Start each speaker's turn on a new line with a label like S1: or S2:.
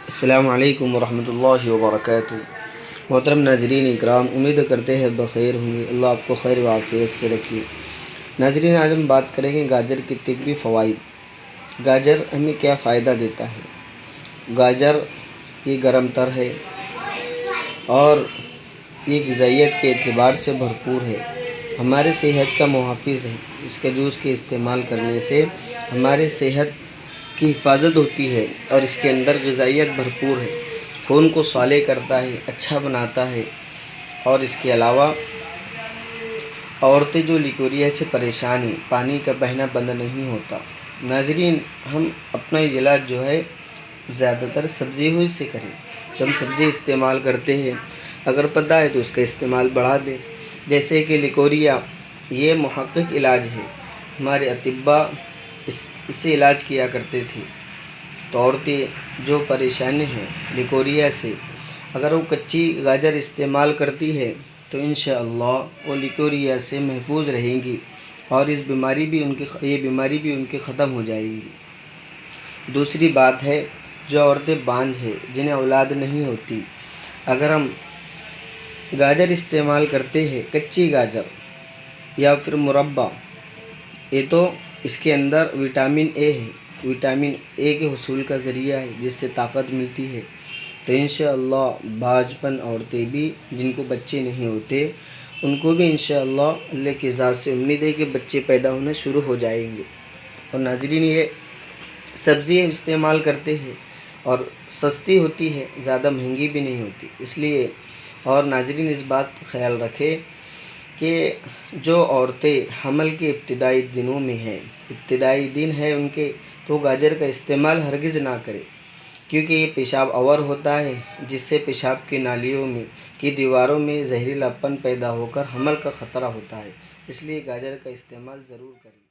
S1: السلام علیکم ورحمۃ اللہ وبرکاتہ۔ محترم ناظرین اکرام، امید کرتے ہیں بخیر ہوں گے۔ اللہ آپ کو خیر و عافیت سے رکھیے۔ ناظرین، آج ہم بات کریں گے گاجر کے طبی فوائد۔ گاجر ہمیں کیا فائدہ دیتا ہے؟ گاجر یہ گرم تر ہے اور یہ غذائیت کے اعتبار سے بھرپور ہے، ہمارے صحت کا محافظ ہے۔ اس کے جوس کے استعمال کرنے سے ہمارے صحت کی حفاظت ہوتی ہے اور اس کے اندر غذائیت بھرپور ہے، خون کو صالح کرتا ہے، اچھا بناتا ہے۔ اور اس کے علاوہ عورتیں جو لیکوریا سے پریشان ہیں، پانی کا بہنا بند نہیں ہوتا۔ ناظرین، ہم اپنا علاج جو ہے زیادہ تر سبزی ہوئی سے کریں۔ جب ہم سبزی استعمال کرتے ہیں، اگر پتہ ہے تو اس کا استعمال بڑھا دیں۔ جیسے کہ لیکوریا یہ محقق علاج ہے، ہمارے اطباء اس سے علاج کیا کرتے تھے۔ تو عورتیں جو پریشانی ہیں لیکوریا سے، اگر وہ کچی گاجر استعمال کرتی ہے تو انشاءاللہ وہ لیکوریا سے محفوظ رہیں گی اور یہ بیماری بھی ان کی ختم ہو جائے گی۔ دوسری بات ہے، جو عورتیں بانجھ ہیں، جنہیں اولاد نہیں ہوتی، اگر ہم گاجر استعمال کرتے ہیں، کچی گاجر یا پھر مربع، یہ تو اس کے اندر وٹامن اے ہے، وٹامن اے کے حصول کا ذریعہ ہے جس سے طاقت ملتی ہے۔ تو انشاءاللہ باجھ پن عورتیں بھی جن کو بچے نہیں ہوتے، ان کو بھی انشاءاللہ اللہ کی ذات سے امید ہے کہ بچے پیدا ہونا شروع ہو جائیں گے۔ اور ناظرین، یہ سبزی استعمال کرتے ہیں اور سستی ہوتی ہے، زیادہ مہنگی بھی نہیں ہوتی، اس لیے۔ اور ناظرین، اس بات کا خیال رکھیں کہ جو عورتیں حمل کے ابتدائی دنوں میں ہیں، ابتدائی دن ہے ان کے، تو گاجر کا استعمال ہرگز نہ کریں، کیونکہ یہ پیشاب آور ہوتا ہے، جس سے پیشاب کی نالیوں کی دیواروں میں زہریلا پن پیدا ہو کر حمل کا خطرہ ہوتا ہے۔ اس لیے گاجر کا استعمال ضرور کریں۔